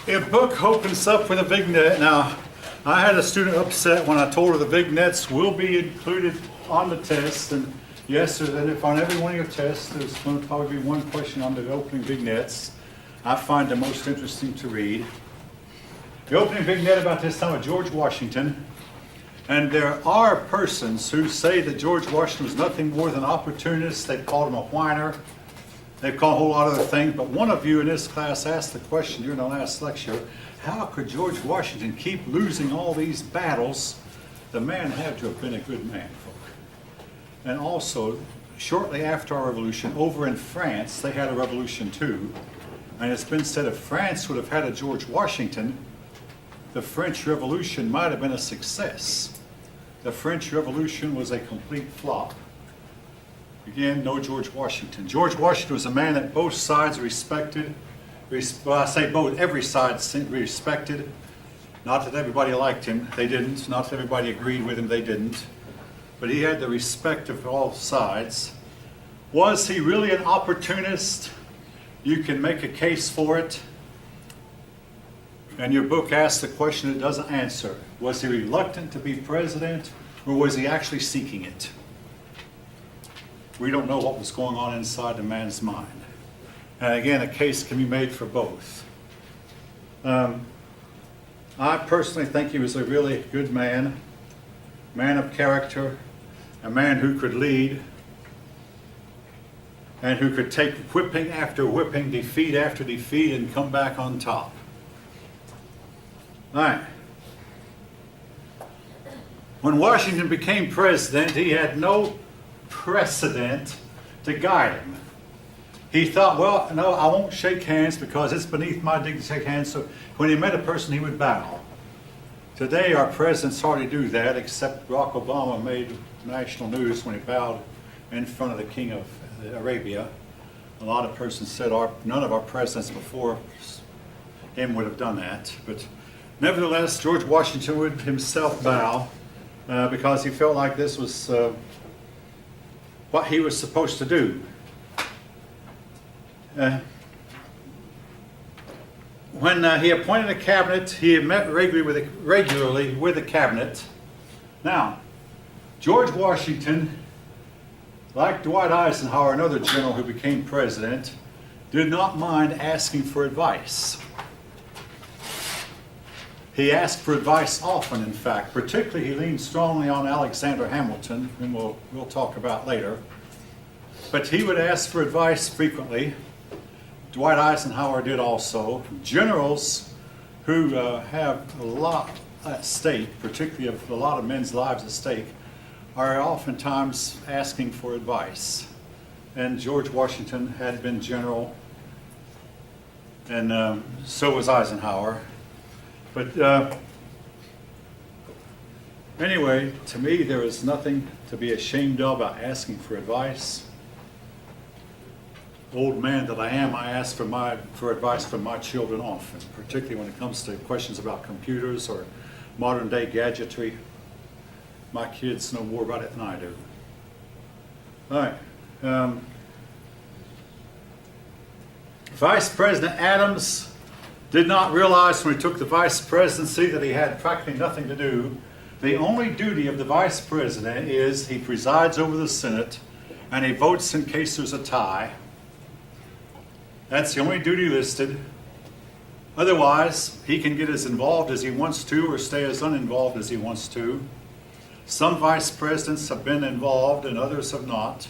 A book opens up with a vignette. Now, I had a student upset when I told her the vignettes will be included on the test. And yes, if on every one of your tests, there's going to probably be one question on the opening vignettes. I find the most interesting to read. The opening vignette about this time of George Washington. And there are persons who say that George Washington was nothing more than an opportunist. They called him a whiner. They've called a whole lot of other things, but one of you in this class asked the question during the last lecture, how could George Washington keep losing all these battles? The man had to have been a good man, folk. And also, shortly after our revolution, over in France, they had a revolution too. And it's been said if France would have had a George Washington, the French Revolution might have been a success. The French Revolution was a complete flop. Again, no George Washington. George Washington was a man that both sides respected. Well, I say both, every side respected. Not that everybody liked him, they didn't. Not that everybody agreed with him, they didn't. But he had the respect of all sides. Was he really an opportunist? You can make a case for it. And your book asks the question it doesn't answer. Was he reluctant to be president, or was he actually seeking it? We don't know what was going on inside the man's mind. And again, a case can be made for both. I personally think he was a really good man of character, a man who could lead, and who could take whipping after whipping, defeat after defeat, and come back on top. All right. When Washington became president, he had no precedent to guide him. He thought, well, no, I won't shake hands because it's beneath my dignity to shake hands. So when he met a person, he would bow. Today, our presidents hardly do that, except Barack Obama made national news when he bowed in front of the King of Arabia. A lot of persons said none of our presidents before him would have done that. But nevertheless, George Washington would himself bow because he felt like this was what he was supposed to do. When he appointed a cabinet, he met regularly with the cabinet. Now, George Washington, like Dwight Eisenhower, another general who became president, did not mind asking for advice. He asked for advice often, in fact. Particularly, he leaned strongly on Alexander Hamilton, whom we'll talk about later. But he would ask for advice frequently. Dwight Eisenhower did also. Generals who have a lot at stake, particularly a lot of men's lives at stake, are oftentimes asking for advice. And George Washington had been general, and so was Eisenhower. But anyway, to me, there is nothing to be ashamed of about asking for advice. Old man that I am, I ask for advice from my children often, particularly when it comes to questions about computers or modern day gadgetry. My kids know more about it than I do. All right. Vice President Adams did not realize when he took the vice presidency that he had practically nothing to do. The only duty of the vice president is he presides over the Senate and he votes in case there's a tie. That's the only duty listed. Otherwise, he can get as involved as he wants to or stay as uninvolved as he wants to. Some vice presidents have been involved and others have not.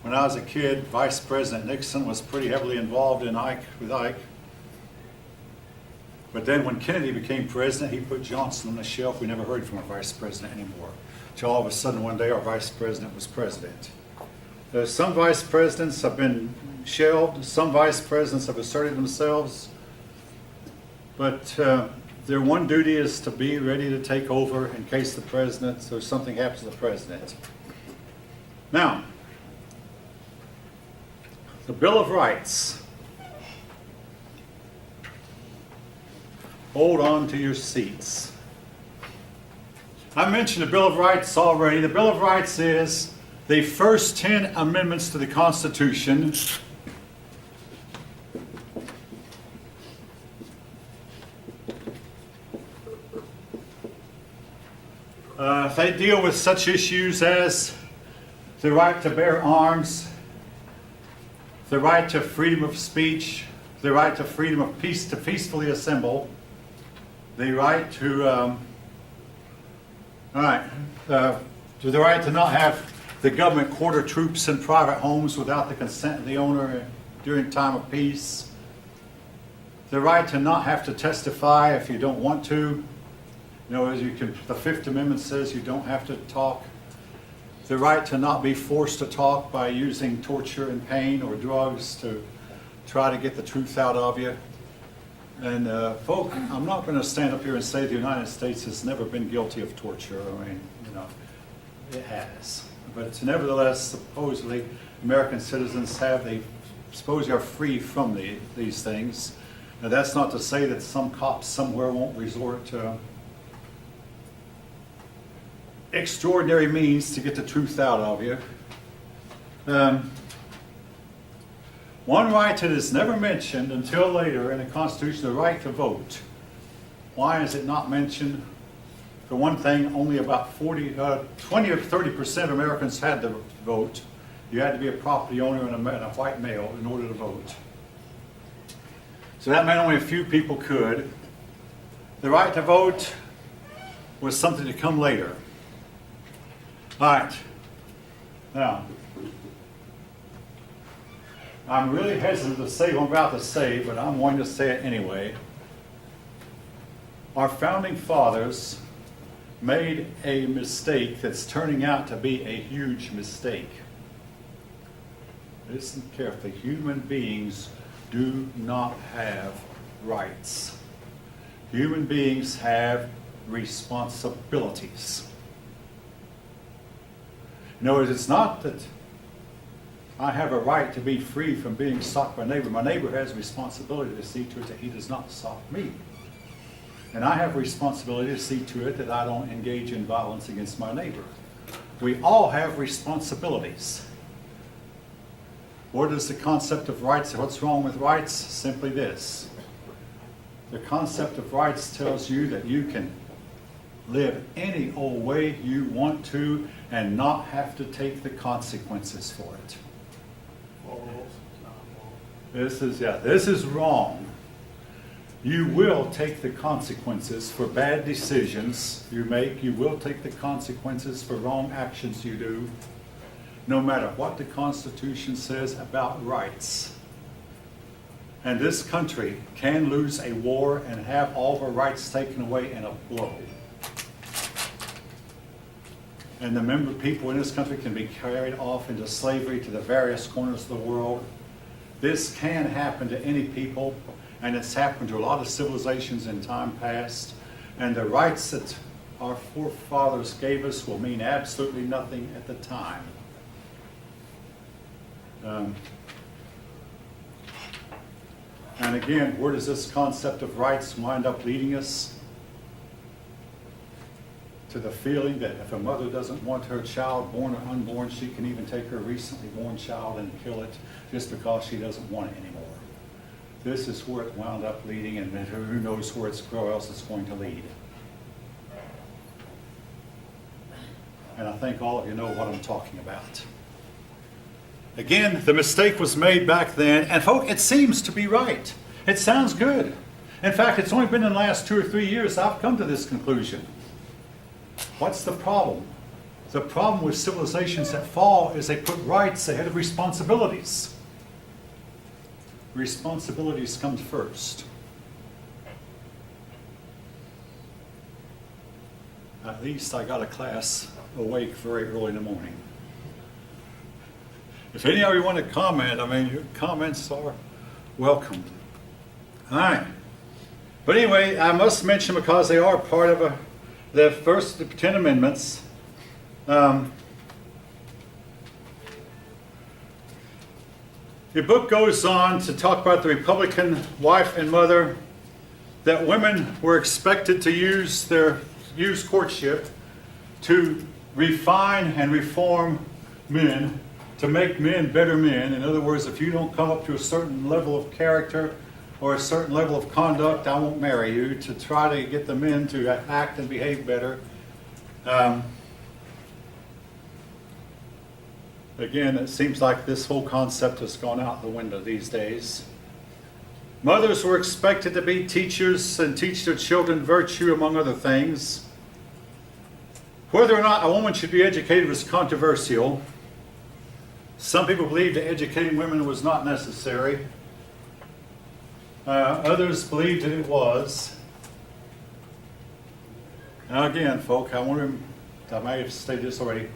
When I was a kid, Vice President Nixon was pretty heavily involved with Ike. But then when Kennedy became president, he put Johnson on the shelf. We never heard from our vice president anymore. Until all of a sudden one day our vice president was president. Some vice presidents have been shelved. Some vice presidents have asserted themselves. But their one duty is to be ready to take over in case the president or something happens to the president. Now, the Bill of Rights. Hold on to your seats. I mentioned the Bill of Rights already. The Bill of Rights is the first 10 amendments to the Constitution They deal with such issues as the right to bear arms, the right to freedom of speech, the right to freedom of peace to peacefully assemble, the right to, the right to not have the government quarter troops in private homes without the consent of the owner during time of peace, the right to not have to testify if you don't want to. You know, as you can, the Fifth Amendment says you don't have to talk. The right to not be forced to talk by using torture and pain or drugs to try to get the truth out of you. And folk, I'm not going to stand up here and say the United States has never been guilty of torture. I mean, you know, it has. But it's nevertheless, supposedly, American citizens they supposedly are free from these things. Now, that's not to say that some cops somewhere won't resort to extraordinary means to get the truth out of you. One right that is never mentioned until later in the Constitution, the right to vote. Why is it not mentioned? For one thing, only about 20 or 30% of Americans had to vote. You had to be a property owner and a white male in order to vote. So that meant only a few people could. The right to vote was something to come later. All right. Now, I'm really hesitant to say what I'm about to say, but I'm going to say it anyway. Our founding fathers made a mistake that's turning out to be a huge mistake. Listen carefully. Human beings do not have rights. Human beings have responsibilities. In other words, it's not that I have a right to be free from being stalked by a neighbor. My neighbor has a responsibility to see to it that he does not stalk me. And I have a responsibility to see to it that I don't engage in violence against my neighbor. We all have responsibilities. What is the concept of rights? What's wrong with rights? Simply this. The concept of rights tells you that you can live any old way you want to and not have to take the consequences for it. This is wrong. You will take the consequences for bad decisions you make. You will take the consequences for wrong actions you do, no matter what the Constitution says about rights. And this country can lose a war and have all of our rights taken away in a blow. And the member people in this country can be carried off into slavery to the various corners of the world. This can happen to any people, and it's happened to a lot of civilizations in time past. And the rights that our forefathers gave us will mean absolutely nothing at the time. And again, where does this concept of rights wind up leading us? To the feeling that if a mother doesn't want her child, born or unborn, she can even take her recently born child and kill it just because she doesn't want it anymore. This is where it wound up leading, and who knows where else it's going to lead. And I think all of you know what I'm talking about. Again, the mistake was made back then, and folks, it seems to be right. It sounds good. In fact, it's only been in the last 2 or 3 years I've come to this conclusion. What's the problem? The problem with civilizations that fall is they put rights ahead of responsibilities. Responsibilities come first. At least I got a class awake very early in the morning. If any of you want to comment, your comments are welcome. All right. But anyway, I must mention, because they are part of the first 10 amendments, the book goes on to talk about the Republican wife and mother, that women were expected to use courtship to refine and reform men, to make men better men. In other words, if you don't come up to a certain level of character or a certain level of conduct, I won't marry you, to try to get the men to act and behave better. Um, Again, it seems like this whole concept has gone out the window these days. Mothers were expected to be teachers and teach their children virtue, among other things. Whether or not a woman should be educated was controversial. Some people believed that educating women was not necessary. Others believed that it was. Now again, folk, I may have stated this already.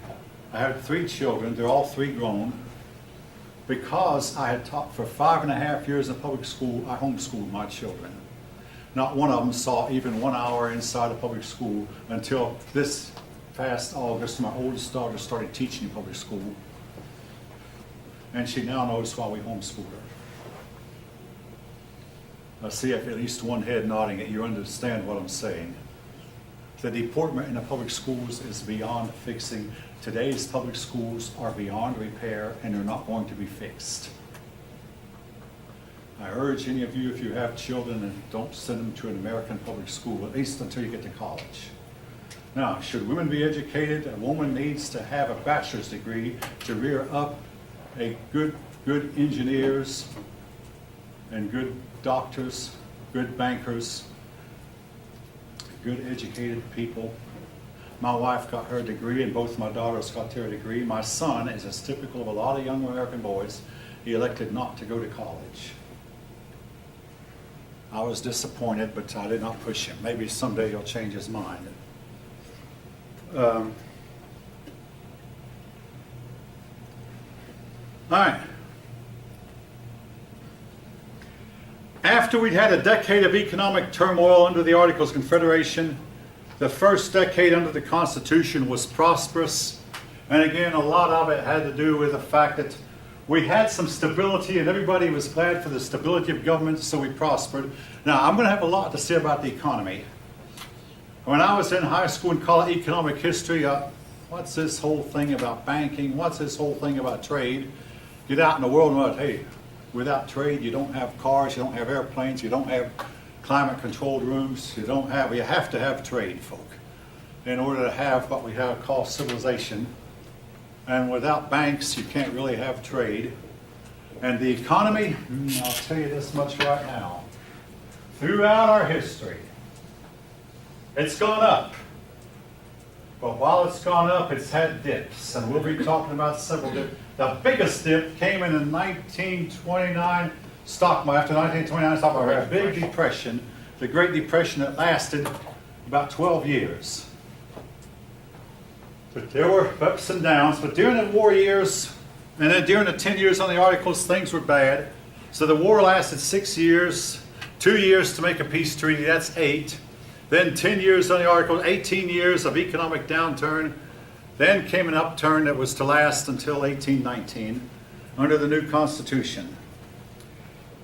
I have 3 children. They're all 3 grown. Because I had taught for 5.5 years in public school, I homeschooled my children. Not one of them saw even 1 hour inside a public school until this past August. My oldest daughter started teaching in public school. And she now knows why we homeschool her. I see if at least one head nodding that you understand what I'm saying. The deportment in the public schools is beyond fixing. Today's public schools are beyond repair and they're not going to be fixed. I urge any of you, if you have children, and don't send them to an American public school, at least until you get to college. Now, should women be educated? A woman needs to have a bachelor's degree to rear up a good engineers and good doctors, good bankers, good educated people. My wife got her degree and both my daughters got their degree. My son is as typical of a lot of young American boys. He elected not to go to college. I was disappointed, but I did not push him. Maybe someday he'll change his mind. All right. After we'd had a decade of economic turmoil under the Articles of Confederation, the first decade under the Constitution was prosperous. And again, a lot of it had to do with the fact that we had some stability and everybody was glad for the stability of government, so we prospered. Now, I'm going to have a lot to say about the economy. When I was in high school and college economic history, what's this whole thing about banking? What's this whole thing about trade? Get out in the world and hey, without trade, you don't have cars, you don't have airplanes, you don't have climate-controlled rooms. You have to have trade, folk, in order to have what we have called civilization. And without banks, you can't really have trade. And the economy, I'll tell you this much right now. Throughout our history, it's gone up. But while it's gone up, it's had dips. And we'll be talking about several dips. The biggest dip came in the 1929 stock market. After 1929 stock market, a big depression, the Great Depression that lasted about 12 years. But there were ups and downs. But during the war years, and then during the 10 years on the Articles, things were bad. So the war lasted 6 years, 2 years to make a peace treaty, that's 8. Then 10 years on the Articles, 18 years of economic downturn. Then came an upturn that was to last until 1819 under the new Constitution.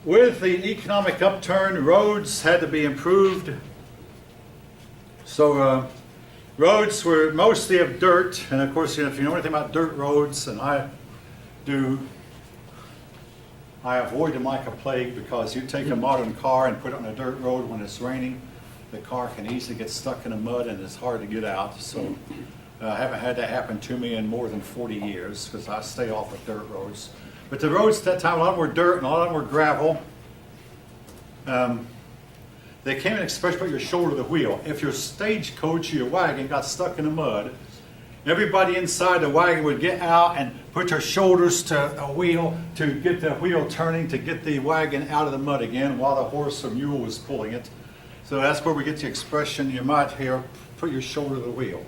With the economic upturn, roads had to be improved. So roads were mostly of dirt, and of course, if you know anything about dirt roads, and I do, I avoid them like a plague, because you take a modern car and put it on a dirt road when it's raining, the car can easily get stuck in the mud and it's hard to get out. So I haven't had that happen to me in more than 40 years because I stay off of dirt roads. But the roads at that time, a lot of them were dirt and a lot of them were gravel. They came in especially put your shoulder to the wheel. If your stagecoach or your wagon got stuck in the mud, everybody inside the wagon would get out and put their shoulders to a wheel to get the wheel turning to get the wagon out of the mud again while the horse or mule was pulling it. So that's where we get the expression, you might hear, put your shoulder to the wheel.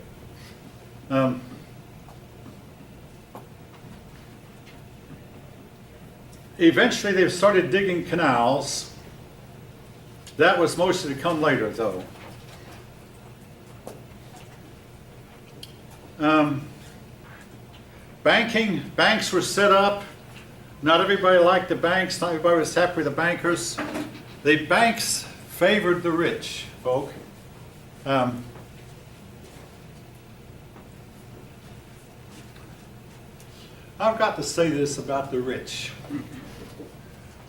Eventually they've started digging canals. That was mostly to come later, though. Banks were set up. Not everybody liked the banks. Not everybody was happy with the bankers. The banks favored the rich, folk. I've got to say this about the rich.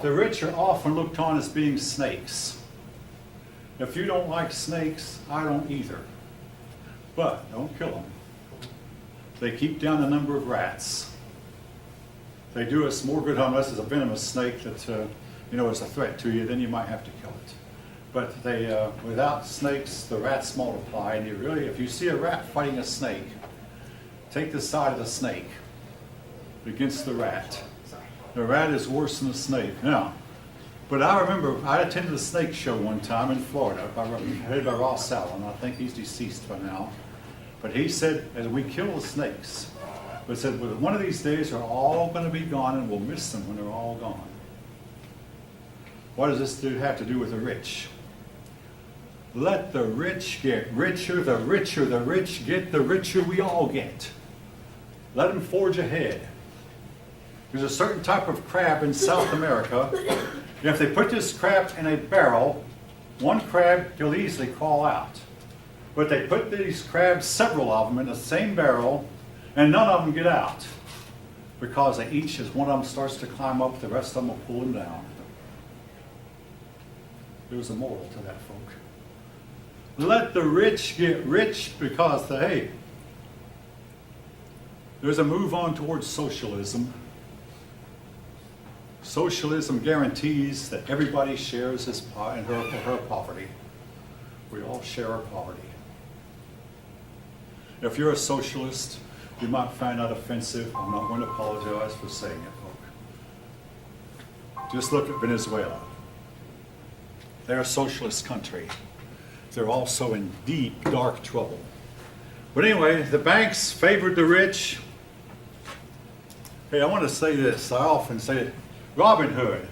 The rich are often looked on as being snakes. If you don't like snakes, I don't either. but don't kill them. They keep down the number of rats. They do us more good unless it's a venomous snake that is a threat to you, then you might have to kill it. But they, without snakes, the rats multiply, and if you see a rat fighting a snake, take the side of the snake against the rat. The rat is worse than the snake. Now, but I remember I attended a snake show one time in Florida, headed by Ross Allen. I think he's deceased by now. But he said, as we kill the snakes, but said, well, one of these days they're all going to be gone, and we'll miss them when they're all gone. What does this have to do with the rich? Let the rich get richer, the richer the rich get, the richer we all get. Let them forge ahead. There's a certain type of crab in South America. If they put this crab in a barrel, one crab will easily crawl out. But they put these crabs, several of them, in the same barrel, and none of them get out. Because they each, as one of them starts to climb up, the rest of them will pull them down. There's a moral to that, folk. Let the rich get rich because there's a move on towards socialism. Socialism guarantees that everybody shares his and her poverty. We all share our poverty. If you're a socialist, you might find that offensive. I'm not going to apologize for saying it, folk. Just look at Venezuela. They're a socialist country. They're also in deep, dark trouble. But anyway, the banks favored the rich. Hey, I want to say this. I often say it. Robin Hood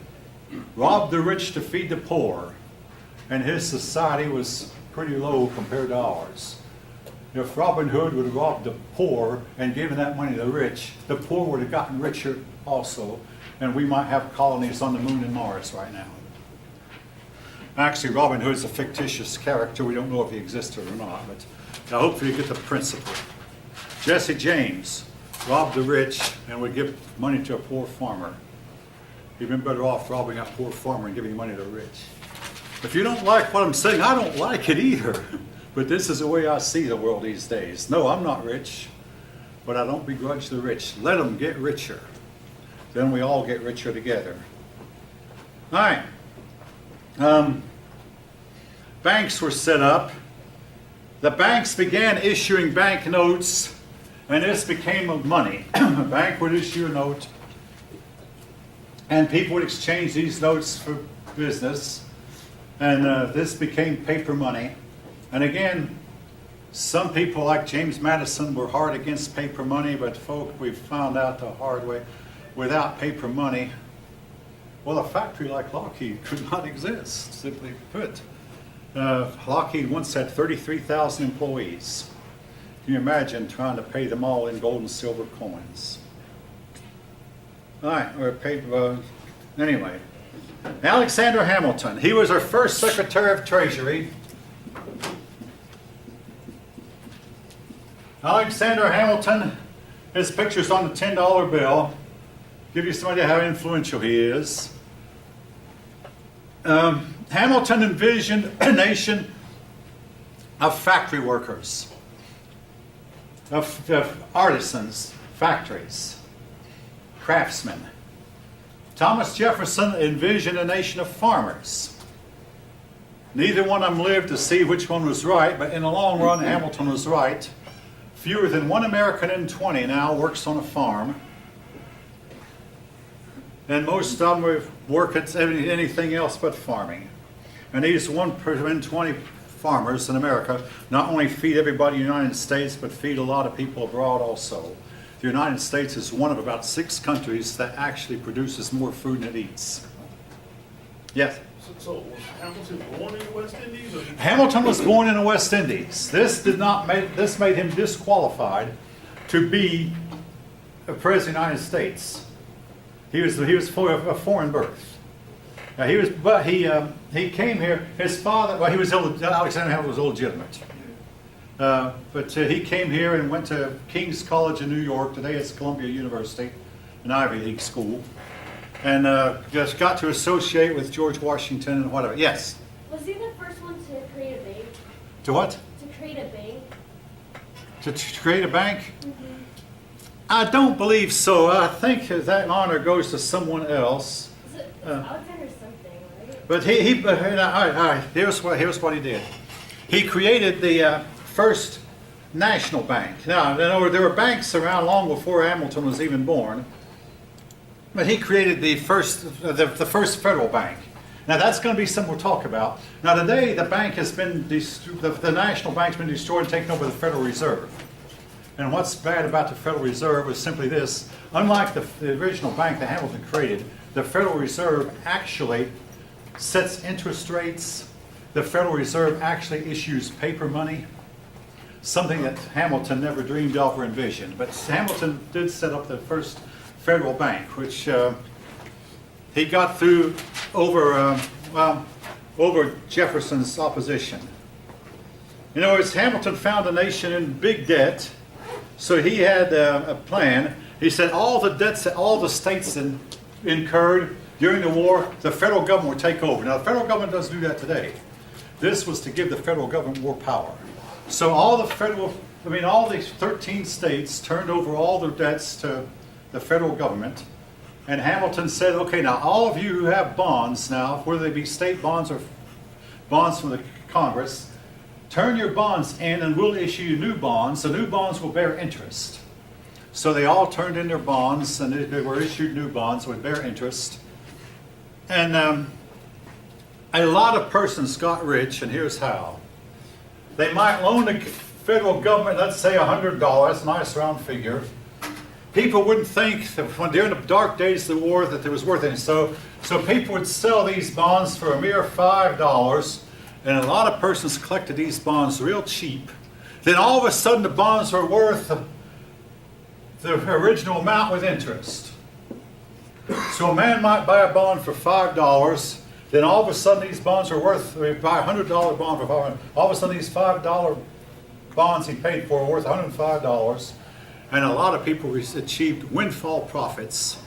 robbed the rich to feed the poor, and his society was pretty low compared to ours. If Robin Hood would have robbed the poor and given that money to the rich, the poor would have gotten richer also, and we might have colonies on the moon and Mars right now. Actually, Robin Hood's a fictitious character. We don't know if he existed or not, but hopefully you get the principle. Jesse James robbed the rich and would give money to a poor farmer. You've been better off robbing a poor farmer and giving money to the rich. If you don't like what I'm saying, I don't like it either. But this is the way I see the world these days. No, I'm not rich, but I don't begrudge the rich. Let them get richer. Then we all get richer together. All right. Banks were set up. The banks began issuing banknotes, and this became money. A bank would issue a note, and people would exchange these notes for business, and this became paper money. And again, some people like James Madison were hard against paper money, but folk, we've found out the hard way, without paper money, well, a factory like Lockheed could not exist, simply put. Lockheed once had 33,000 employees. Can you imagine trying to pay them all in gold and silver coins? All right, or paper. Anyway, Alexander Hamilton. He was our first Secretary of Treasury. Alexander Hamilton. His picture's on the $10 bill. Give you some idea how influential he is. Hamilton envisioned a nation of factory workers, of artisans, factories, craftsmen. Thomas Jefferson envisioned a nation of farmers. Neither one of them lived to see which one was right, but in the long run, Hamilton was right. Fewer than 1 American in 20 now works on a farm. And most of them work at anything else but farming. And these 1 in 20 farmers in America not only feed everybody in the United States, but feed a lot of people abroad also. The United States is one of about 6 countries that actually produces more food than it eats. Yes? So was Hamilton born in the West Indies? Or Hamilton was born in the West Indies. This made him disqualified to be a president of the United States. He was for a foreign birth. He came here. His father, well, Alexander Hamilton was illegitimate, but he came here and went to King's College in New York. Today it's Columbia University, an Ivy League school, and just got to associate with George Washington and whatever. Yes. Was he the first one to create a bank? To what? To create a bank? to create a bank? I don't believe so. I think that honor goes to someone else. It's Alexander something, right? But all right, here's what he did. He created the first national bank. Now, there were banks around long before Hamilton was even born, but he created the first federal bank. Now, that's going to be something we'll talk about. Now, today, the bank has been, the national bank's been destroyed and taken over the Federal Reserve. And what's bad about the Federal Reserve is simply this. Unlike the original bank that Hamilton created, the Federal Reserve actually sets interest rates. The Federal Reserve actually issues paper money, something that Hamilton never dreamed of or envisioned. But Hamilton did set up the first federal bank, which he got through over Jefferson's opposition. In other words, Hamilton found a nation in big debt, so he had a plan. He said all the debts that all the states incurred during the war, the federal government would take over. Now, the federal government doesn't do that today. This was to give the federal government more power. So all the 13 states turned over all their debts to the federal government. And Hamilton said, okay, now all of you who have bonds now, whether they be state bonds or bonds from the Congress, turn your bonds in and we'll issue you new bonds. The new bonds will bear interest. So they all turned in their bonds and they were issued new bonds that would bear interest. And a lot of persons got rich, and here's how. They might loan the federal government, let's say $100, nice round figure. People wouldn't think that during the dark days of the war that it was worth anything. So people would sell these bonds for a mere $5, and a lot of persons collected these bonds real cheap. Then all of a sudden the bonds were worth the original amount with interest. So a man might buy a bond for $5, then all of a sudden these bonds are worth, buy a $100 bond for $500. All of a sudden these $5 bonds he paid for are worth $105. And a lot of people achieved windfall profits.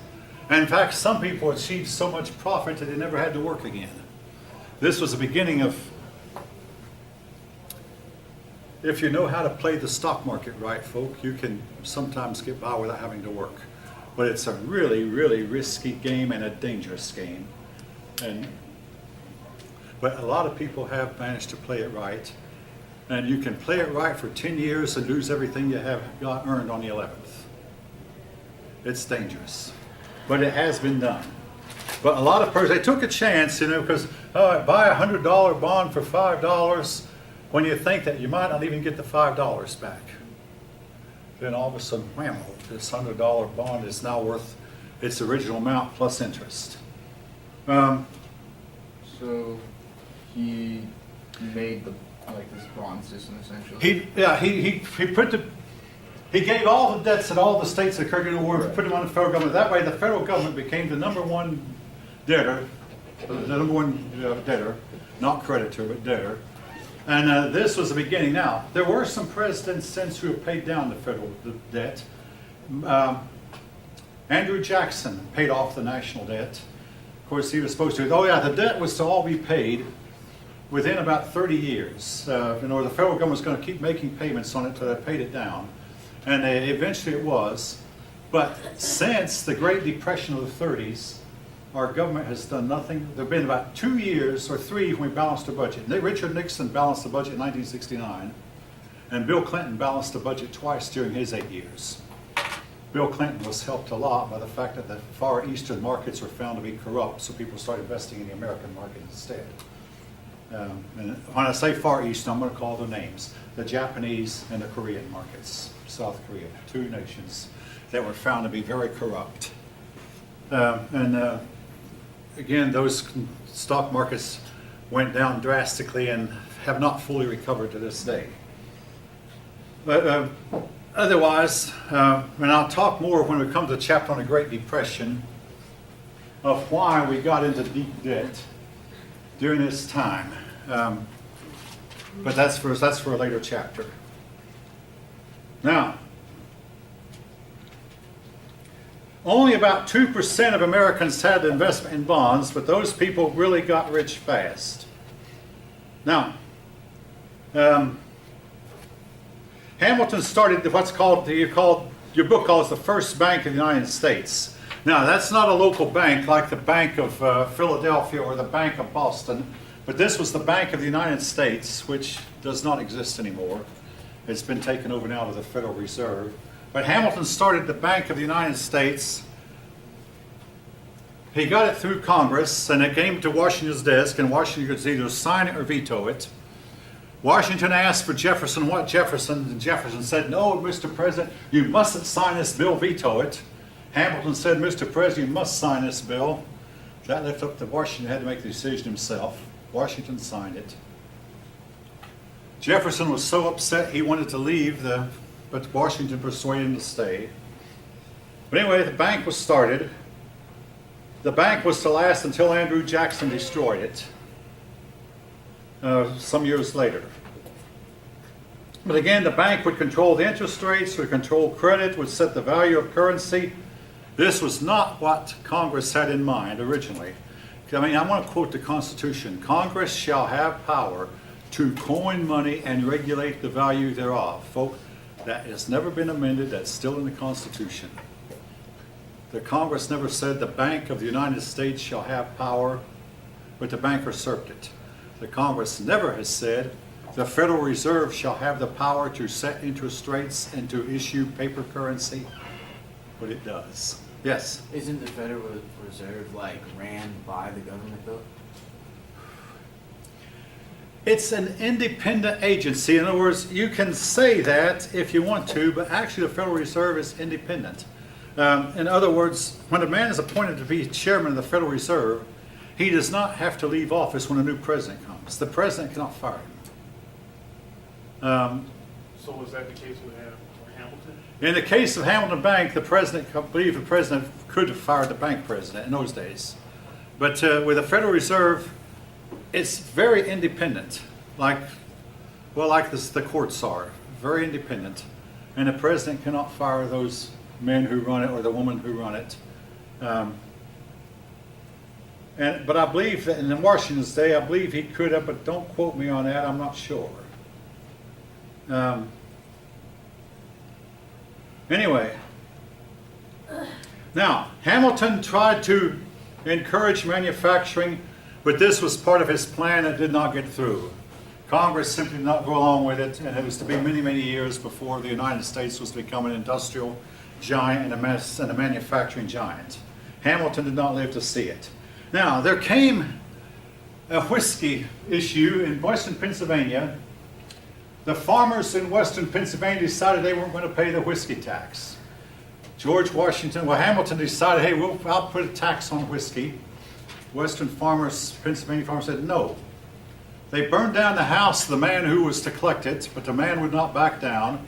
And in fact, some people achieved so much profit that they never had to work again. This was the beginning of, if you know how to play the stock market right, folk, you can sometimes get by without having to work. But it's a really, really risky game and a dangerous game. But a lot of people have managed to play it right. And you can play it right for 10 years and lose everything you have got earned on the 11th. It's dangerous. But it has been done. But a lot of persons, they took a chance, because buy a $100 bond for $5 when you think that you might not even get the $5 back. Then all of a sudden, whammo, this $100 bond is now worth its original amount plus interest. So he made this bond system essentially. He gave all the debts that all the states that occurred in the war, Right. put them on the federal government. That way the federal government became the number one debtor, not creditor, but debtor. And this was the beginning. Now, there were some presidents since who have paid down the federal debt. Andrew Jackson paid off the national debt. Of course, he was supposed to. Oh yeah, the debt was to all be paid within about 30 years. The federal government was going to keep making payments on it until they paid it down. And eventually it was. But since the Great Depression of the 30s, our government has done nothing. There have been about 2 years or 3 when we balanced the budget. Richard Nixon balanced the budget in 1969, and Bill Clinton balanced the budget twice during his 8 years. Bill Clinton was helped a lot by the fact that the Far Eastern markets were found to be corrupt, so people started investing in the American market instead. And when I say Far East, I'm going to call the names. The Japanese and the Korean markets, South Korea, 2 nations that were found to be very corrupt. Again, those stock markets went down drastically and have not fully recovered to this day. But otherwise, and I'll talk more when we come to the chapter on the Great Depression of why we got into deep debt during this time. But that's for a later chapter. Now, only about 2% of Americans had investment in bonds, but those people really got rich Hamilton started what's called, your book calls the first bank of the United States. Now, that's not a local bank like the Bank of Philadelphia or the Bank of Boston, but this was the Bank of the United States, which does not exist anymore. It's been taken over now by the Federal Reserve. But Hamilton started the Bank of the United States. He got it through Congress, and it came to Washington's desk, and Washington could either sign it or veto it. Washington asked for Jefferson what Jefferson, and Jefferson said, no, Mr. President, you mustn't sign this bill, veto it. Hamilton said, Mr. President, you must sign this bill. That left up to Washington, had to make the decision himself. Washington signed it. Jefferson was so upset he wanted to leave, but Washington persuaded him to stay. But anyway, the bank was started. The bank was to last until Andrew Jackson destroyed it some years later. But again, the bank would control the interest rates, would control credit, would set the value of currency. This was not what Congress had in mind originally. I mean, I want to quote the Constitution. Congress shall have power to coin money and regulate the value thereof. Folk, that has never been amended. That's still in the Constitution. The Congress never said the Bank of the United States shall have power, but the bank usurped it. The Congress never has said the Federal Reserve shall have the power to set interest rates and to issue paper currency, but it does. Yes? Isn't the Federal Reserve like ran by the government though? It's an independent agency. In other words, you can say that if you want to, but actually the Federal Reserve is independent. In other words, when a man is appointed to be chairman of the Federal Reserve, he does not have to leave office when a new president comes. The president cannot fire him. So was that the case with Hamilton? In the case of Hamilton Bank, the president, I believe the president could have fired the bank president in those days. But with the Federal Reserve, it's very independent, like the courts are, very independent. And the president cannot fire those men who run it or the woman who run it. But I believe that in Washington's day, I believe he could have, but don't quote me on that, I'm not sure. Anyway, now Hamilton tried to encourage manufacturing, but this was part of his plan that did not get through. Congress simply did not go along with it, and it was to be many, many years before the United States was to become an industrial giant and a manufacturing giant. Hamilton did not live to see it. Now, there came a whiskey issue in Western Pennsylvania. The farmers in Western Pennsylvania decided they weren't going to pay the whiskey tax. Hamilton decided, hey, I'll put a tax on whiskey. Pennsylvania farmers said no. They burned down the house of the man who was to collect it, but the man would not back down.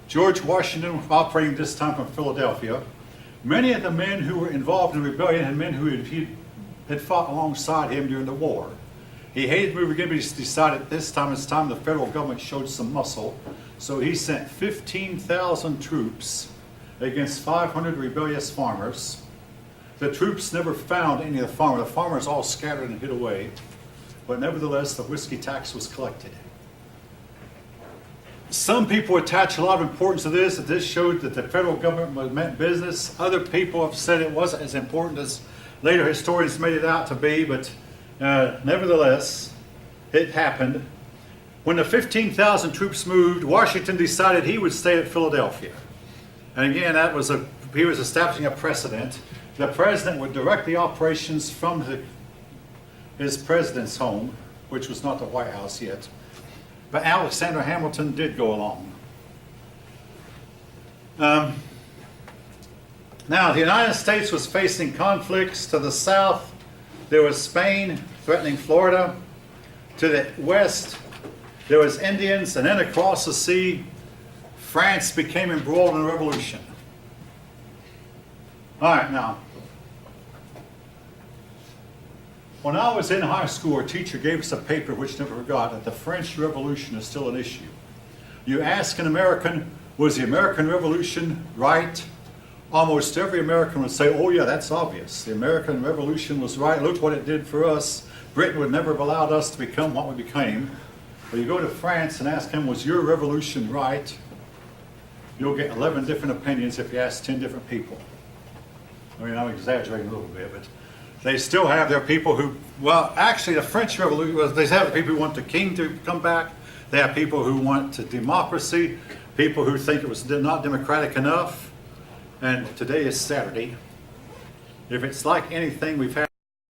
George Washington, operating this time from Philadelphia. Many of the men who were involved in the rebellion had men who had fought alongside him during the war. He hated moving in, but he decided this time it's time the federal government showed some muscle. So he sent 15,000 troops against 500 rebellious farmers. The troops never found any of the farmers. The farmers all scattered and hid away. But nevertheless, the whiskey tax was collected. Some people attach a lot of importance to this, that this showed that the federal government meant business. Other people have said it wasn't as important as later historians made it out to be, but nevertheless, it happened. When the 15,000 troops moved, Washington decided he would stay at Philadelphia. And again, he was establishing a precedent. The president would direct the operations from his president's home, which was not the White House yet. But Alexander Hamilton did go along. Now, the United States was facing conflicts. To the south, there was Spain threatening Florida. To the west, there was Indians. And then across the sea, France became embroiled in a revolution. All right, now, when I was in high school, a teacher gave us a paper which never forgot that the French Revolution is still an issue. You ask an American, was the American Revolution right? Almost every American would say, oh yeah, that's obvious. The American Revolution was right. Look what it did for us. Britain would never have allowed us to become what we became. But you go to France and ask him, was your revolution right? you'll get 11 different opinions if you ask 10 different people. I mean, I'm exaggerating a little bit, but they still have their people who, well, actually, the French Revolution was, they have the people who want the king to come back. They have people who want democracy, people who think it was not democratic enough. And today is Saturday. If it's like anything we've had